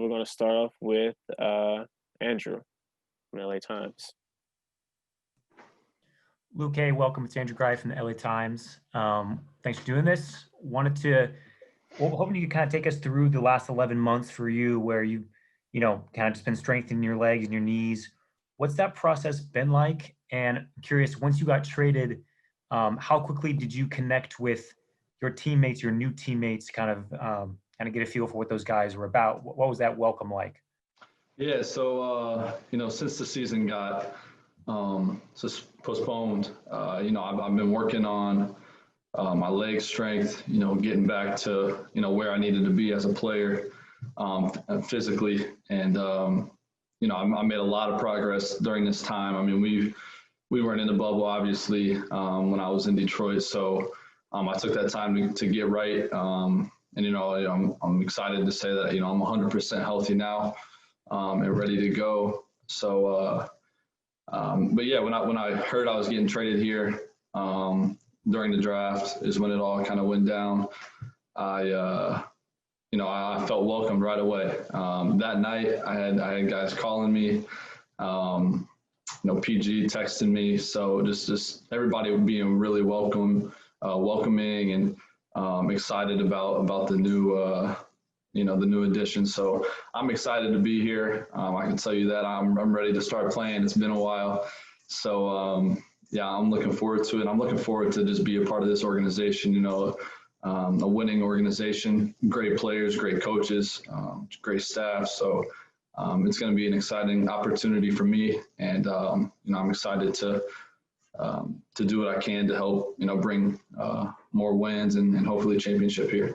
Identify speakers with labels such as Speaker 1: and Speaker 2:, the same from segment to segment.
Speaker 1: we're going to start off with Andrew from LA Times.
Speaker 2: Luke, hey, welcome. It's Andrew Gry from the LA Times. Thanks for doing this. Hoping you could kind of take us through the last 11 months for you, where you kind of just been strengthening your legs and your knees. What's that process been like? And I'm curious, once you got traded, how quickly did you connect with your teammates, your new teammates, kind of get a feel for what those guys were about? What was that welcome like?
Speaker 3: Yeah, so since the season got postponed, I've been working on my leg strength, getting back to where I needed to be as a player physically, and I made a lot of progress during this time. I mean, we weren't in the bubble, obviously, when I was in Detroit, so I took that time to get right, and I'm excited to say that I'm 100% healthy now and ready to go. So, but yeah, when I heard I was getting traded here during the draft is when it all kind of went down. I felt welcomed right away. That night, I had guys calling me, PG texting me. So just everybody being really welcoming and excited about the new, the new addition. So I'm excited to be here. I can tell you that I'm ready to start playing. It's been a while. So, yeah, I'm looking forward to it. I'm looking forward to just be a part of this organization, a winning organization, great players, great coaches, great staff. So it's going to be an exciting opportunity for me. And, I'm excited to do what I can to help, bring more wins and hopefully a championship here.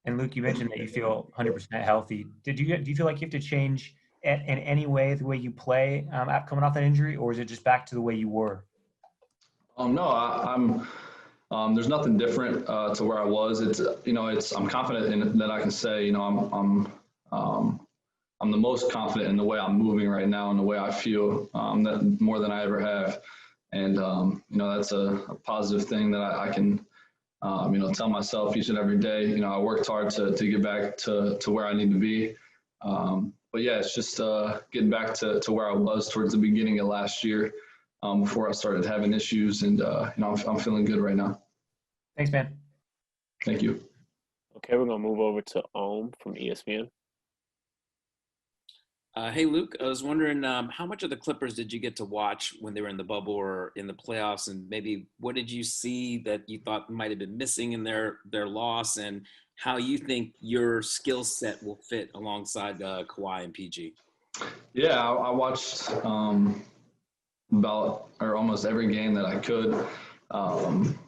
Speaker 2: And Luke, you mentioned that you feel 100% healthy. Do you feel like you have to change in any way the way you play coming off that injury, or is it just back to the way you were?
Speaker 3: No, I'm. There's nothing different to where I was. I'm confident in that I can say, I'm the most confident in the way I'm moving right now and the way I feel that more than I ever have. And, that's a positive thing that I can, tell myself each and every day. I worked hard to get back to where I need to be. But yeah, it's just getting back to where I was towards the beginning of last year before I started having issues. And, I'm feeling good right now.
Speaker 2: Thanks, man.
Speaker 3: Thank you.
Speaker 1: Okay, we're going to move over to Ohm from ESPN.
Speaker 4: Hey, Luke, I was wondering how much of the Clippers did you get to watch when they were in the bubble or in the playoffs? And maybe what did you see that you thought might have been missing in their loss, and how you think your skill set will fit alongside Kawhi and PG?
Speaker 3: Yeah, I watched almost every game that I could. And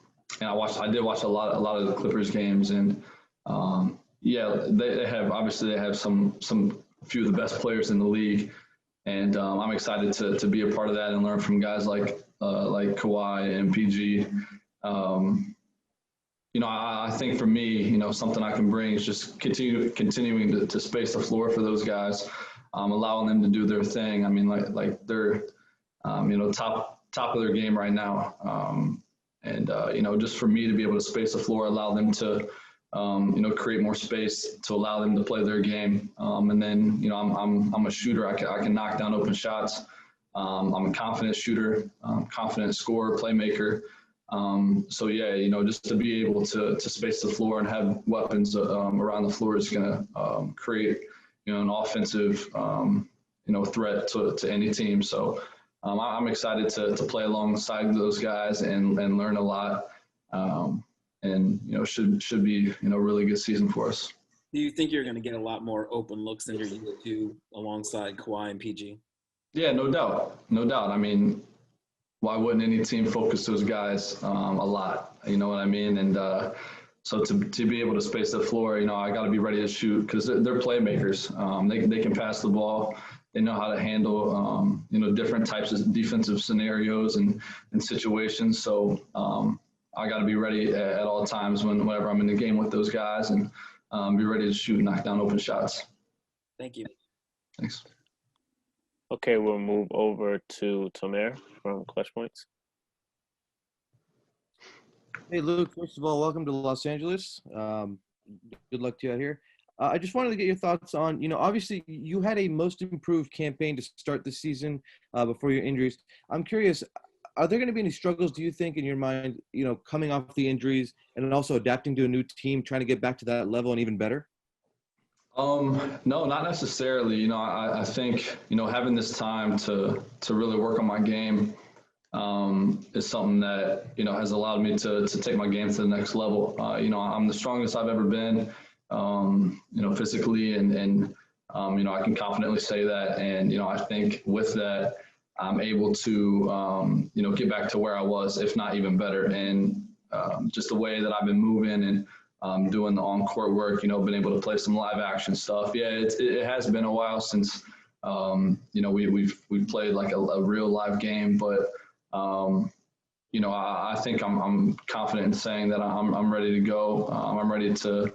Speaker 3: I did watch a lot of the Clippers games, and yeah, they have some few of the best players in the league, and I'm excited to be a part of that and learn from guys like Kawhi and PG. I think for me, something I can bring is just continuing to space the floor for those guys, allowing them to do their thing. I mean, like they're top of their game right now, and just for me to be able to space the floor, allow them to create more space to allow them to play their game. And then, I'm a shooter. I can knock down open shots. I'm a confident shooter, confident scorer, playmaker. So yeah, just to be able to space the floor and have weapons around the floor is going to create, an offensive, threat to any team. So I'm excited to play alongside those guys and learn a lot. And should be a really good season for us.
Speaker 4: Do you think you're going to get a lot more open looks than you're used to alongside Kawhi and PG?
Speaker 3: Yeah, no doubt. I mean, why wouldn't any team focus those guys a lot? You know what I mean? And so to be able to space the floor, I got to be ready to shoot because they're playmakers. They can pass the ball. They know how to handle different types of defensive scenarios and situations. So I got to be ready at all times whenever I'm in the game with those guys and be ready to shoot and knock down open shots.
Speaker 4: Thank you.
Speaker 3: Thanks.
Speaker 1: Okay, we'll move over to Tomer from Clutch Points.
Speaker 5: Hey, Luke, first of all, welcome to Los Angeles. Good luck to you out here. I just wanted to get your thoughts on, obviously you had a most improved campaign to start the season before your injuries. I'm curious, are there going to be any struggles, do you think, in your mind, coming off the injuries and then also adapting to a new team, trying to get back to that level and even better?
Speaker 3: No, not necessarily. I think, having this time to really work on my game is something that, has allowed me to take my game to the next level. I'm the strongest I've ever been, physically and I can confidently say that. And, I think with that, I'm able to, get back to where I was, if not even better. And just the way that I've been moving and doing the on-court work, been able to play some live action stuff. Yeah, it has been a while since, we've played like a real live game, but, I think I'm confident in saying that I'm ready to go. I'm ready to,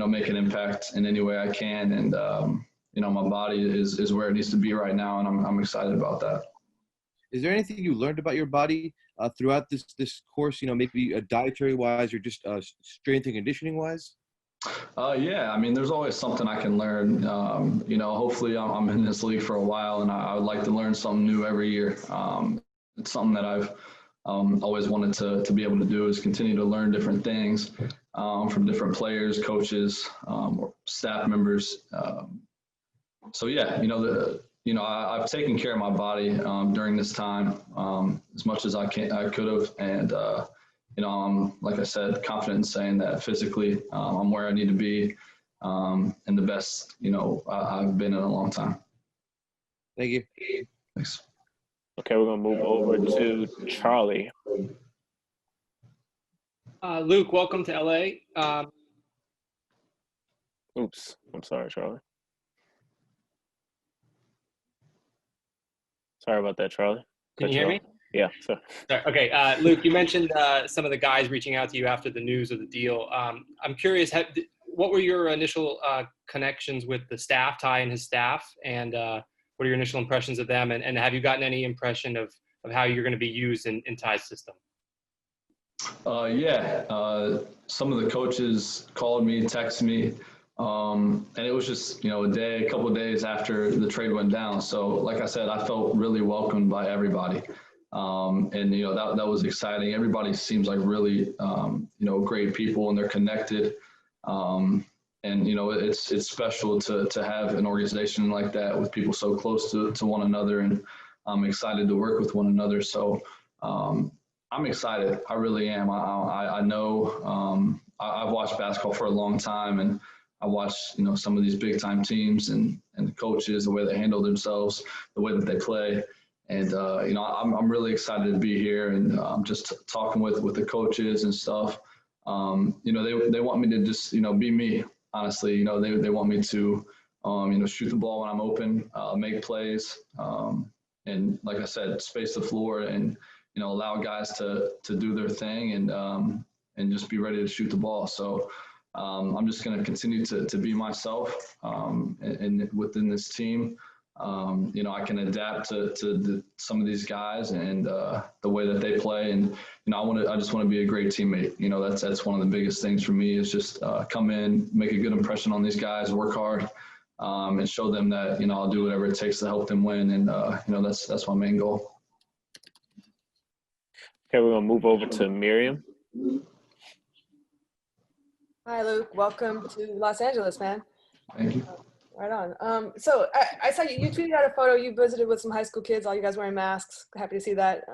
Speaker 3: make an impact in any way I can. And, my body is where it needs to be right now. And I'm excited about that.
Speaker 5: Is there anything you learned about your body throughout this course, maybe dietary wise or just strength and conditioning wise?
Speaker 3: Yeah, there's always something I can learn. Hopefully I'm in this league for a while, and I would like to learn something new every year. It's something that I've always wanted to be able to do, is continue to learn different things from different players, coaches, or staff members. So yeah, I've taken care of my body during this time as much as I could have, and I'm, like I said, confident in saying that physically I'm where I need to be and the best I've been in a long time.
Speaker 5: Thank you.
Speaker 3: Thanks.
Speaker 1: Okay, we're gonna move over to Charlie.
Speaker 6: Luke, welcome to LA.
Speaker 1: Oops, I'm sorry, Charlie. Sorry about that, Charlie.
Speaker 6: Can you hear me?
Speaker 1: Yeah. So.
Speaker 6: Sorry. Okay, Luke, you mentioned some of the guys reaching out to you after the news of the deal. I'm curious, what were your initial connections with the staff, Ty and his staff, and what are your initial impressions of them? And have you gotten any impression of how you're going to be used in Ty's system?
Speaker 3: Yeah, some of the coaches called me, texted me, and it was just, a couple of days after the trade went down. So like I said, I felt really welcomed by everybody. And, that was exciting. Everybody seems like really, great people, and they're connected. And, it's special to have an organization like that with people so close to one another, and I'm excited to work with one another. So I'm excited. I really am. I know I've watched basketball for a long time, and I watched, some of these big time teams and the coaches, the way they handle themselves, the way that they play. And, I'm really excited to be here, and just talking with the coaches and stuff. They want me to just, be me. Honestly, they want me to, shoot the ball when I'm open, make plays, and like I said, space the floor and, allow guys to do their thing and just be ready to shoot the ball. So I'm just going to continue to be myself and within this team. I can adapt to some of these guys and the way that they play, and I just want to be a great teammate. That's one of the biggest things for me, is just come in, make a good impression on these guys, work hard, and show them that I'll do whatever it takes to help them win, and that's my main goal.
Speaker 1: Okay, we're gonna move over to Miriam.
Speaker 7: Hi, Luke. Welcome to Los Angeles, man.
Speaker 3: Thank you.
Speaker 7: Right on. So I saw you tweeted out a photo. You visited with some high school kids, all you guys wearing masks. Happy to see that.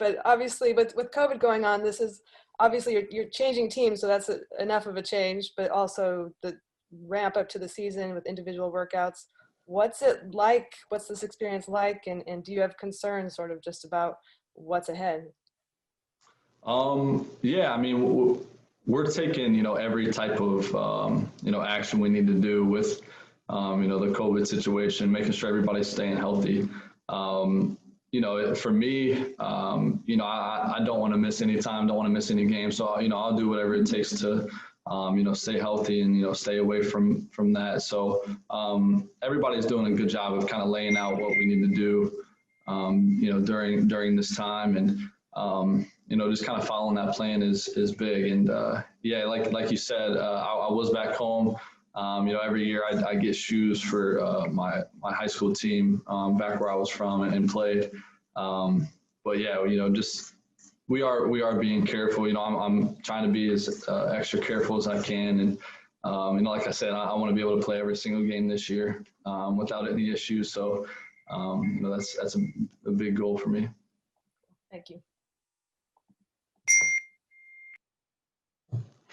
Speaker 7: But obviously with COVID going on, this is obviously you're changing teams, so that's enough of a change, but also the ramp up to the season with individual workouts. What's it like? What's this experience like? And do you have concerns sort of just about what's ahead?
Speaker 3: Yeah, we're taking, every type of, action we need to do with, the COVID situation, making sure everybody's staying healthy. For me, I don't want to miss any time, don't want to miss any games. So, I'll do whatever it takes to, stay healthy and, stay away from that. So everybody's doing a good job of kind of laying out what we need to do, during this time. And, just kind of following that plan is big. And yeah, like you said, I was back home Every year I get shoes for my high school team back where I was from and played. But yeah, just we are being careful. I'm trying to be as extra careful as I can. And, like I said, I want to be able to play every single game this year without any issues. So, that's a big goal for me.
Speaker 7: Thank you.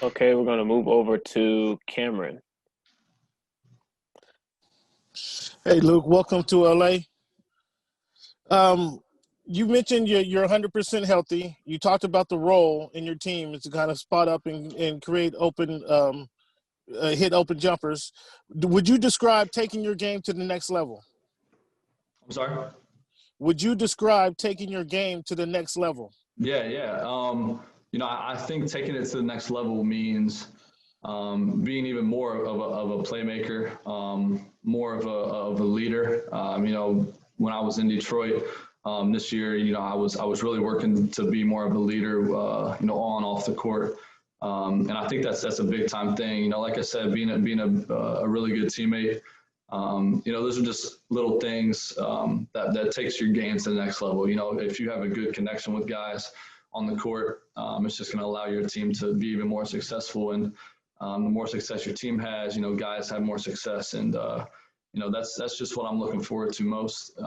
Speaker 1: Okay, we're going to move over to Cameron.
Speaker 8: Hey, Luke, welcome to LA. You mentioned you're 100% healthy. You talked about the role in your team is to kind of spot up and create open, hit open jumpers. Would you describe taking your game to the next level?
Speaker 3: I'm sorry?
Speaker 8: Would you describe taking your game to the next level?
Speaker 3: Yeah. I think taking it to the next level means being even more of a playmaker, more of a leader. When I was in Detroit this year, I was really working to be more of a leader, on and off the court. And I think that's a big time thing. Like I said, being a really good teammate. Those are just little things that takes your game to the next level. If you have a good connection with guys on the court, it's just going to allow your team to be even more successful. And the more success your team has, guys have more success. And, that's just what I'm looking forward to most.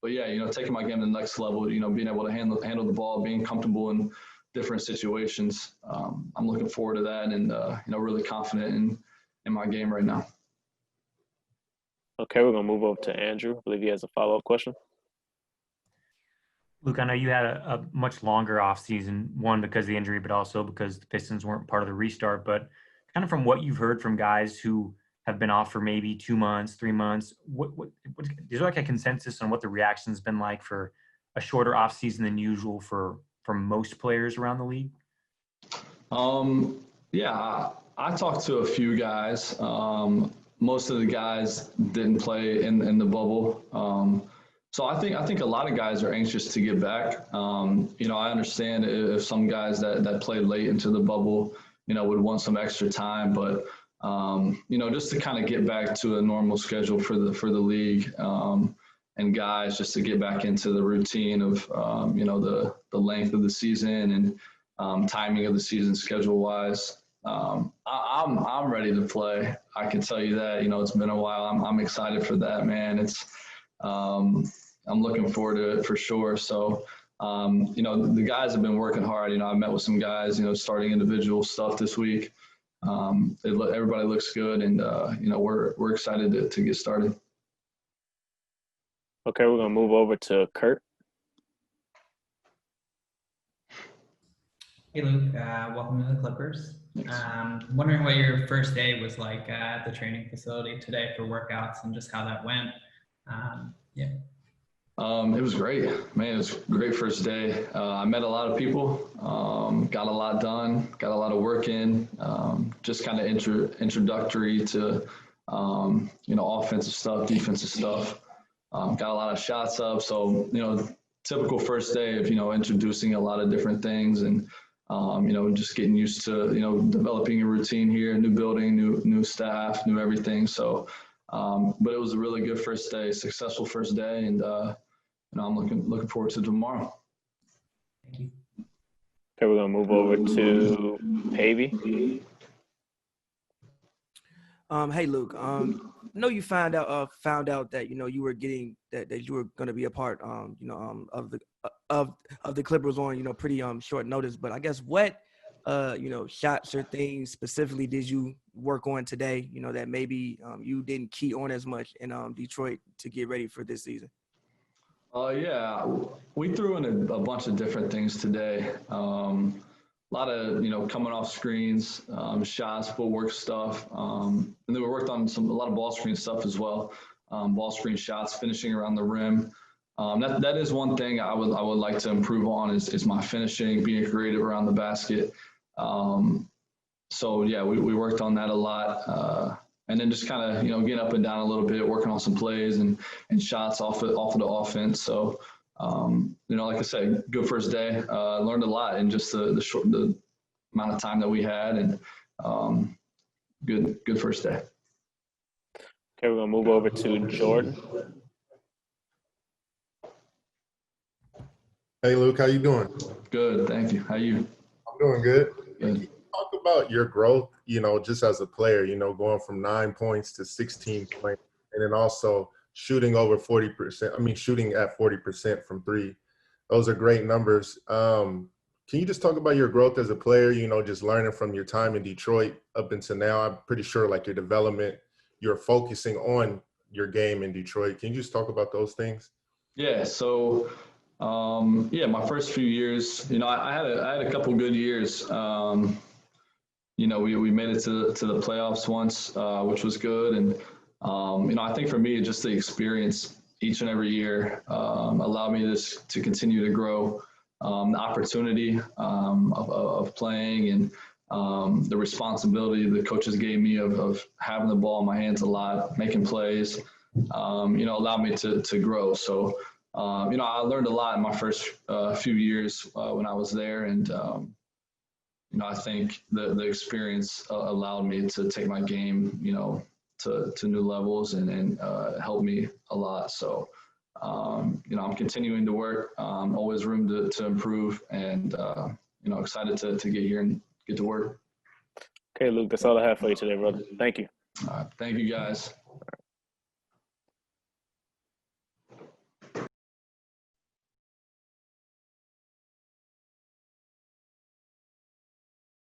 Speaker 3: But yeah, taking my game to the next level, being able to handle the ball, being comfortable in different situations. I'm looking forward to that and, really confident in my game right now.
Speaker 1: Okay, we're going to move over to Andrew. I believe he has a follow-up question.
Speaker 2: Luke, I know you had a much longer offseason, one because of the injury, but also because the Pistons weren't part of the restart. But kind of from what you've heard from guys who have been off for maybe 2 months, 3 months, what is there like a consensus on what the reaction's been like for a shorter offseason than usual for most players around the league?
Speaker 3: Yeah, I talked to a few guys. Most of the guys didn't play in the bubble. So I think a lot of guys are anxious to get back. I understand if some guys that played late into the bubble, would want some extra time, but just to kind of get back to a normal schedule for the league, and guys just to get back into the routine of the length of the season and timing of the season schedule wise. I'm ready to play. I can tell you that. It's been a while. I'm excited for that, man. I'm looking forward to it for sure. So, the guys have been working hard. I've met with some guys, starting individual stuff this week. Everybody looks good, and we're excited to get started.
Speaker 1: Okay, we're going to move over to Kurt.
Speaker 9: Hey, Luke. Welcome to the Clippers. Wondering what your first day was like at the training facility today for workouts and just how that went. Yeah.
Speaker 3: It was great, man. It was a great first day. I met a lot of people, got a lot done, got a lot of work in, just kind of introductory to, offensive stuff, defensive stuff. Got a lot of shots up. So, typical first day of, introducing a lot of different things and, just getting used to, developing a routine here, new building, new staff, new everything. So, but it was a really good first day, successful first day. And, I'm looking forward to tomorrow.
Speaker 9: Thank you.
Speaker 1: Okay, we're going to move over to Pavy.
Speaker 10: Hey, Luke. I know you found out that you were getting that you were going to be a part of the Clippers on pretty short notice. But I guess what shots or things specifically did you work on today? That maybe you didn't key on as much in Detroit to get ready for this season.
Speaker 3: Yeah, we threw in a bunch of different things today. A lot of, coming off screens, shots, footwork stuff. And then we worked on a lot of ball screen stuff as well. Ball screen shots, finishing around the rim. That is one thing I would like to improve on is my finishing, being creative around the basket. So yeah, we worked on that a lot. And then just kind of, getting up and down a little bit, working on some plays and shots off of the offense. So, like I said, good first day. Learned a lot in just the amount of time that we had. And, good first day.
Speaker 1: Okay, we're gonna move over to Jordan.
Speaker 11: Hey, Luke, how you doing?
Speaker 3: Good, thank you. How you?
Speaker 11: I'm doing good.
Speaker 3: Good.
Speaker 11: Can you talk about your growth, just as a player, going from 9 points to 16 points, and then also shooting over 40%, shooting at 40% from three. Those are great numbers. Can you just talk about your growth as a player, just learning from your time in Detroit up until now? I'm pretty sure like your development, you're focusing on your game in Detroit. Can you just talk about those things?
Speaker 3: Yeah, so my first few years, I had a couple good years. We made it to the playoffs once, which was good. And, I think for me, just the experience each and every year allowed me to continue to grow. The opportunity of playing and the responsibility the coaches gave me of having the ball in my hands a lot, making plays, allowed me to grow. So, I learned a lot in my first few years when I was there. And, I think the experience allowed me to take my game, to new levels and helped me a lot. So, I'm continuing to work, always room to improve, and, excited to get here and get to work.
Speaker 1: Okay, Luke, that's all I have for you today, brother. Thank you.
Speaker 3: All right. Thank you, guys.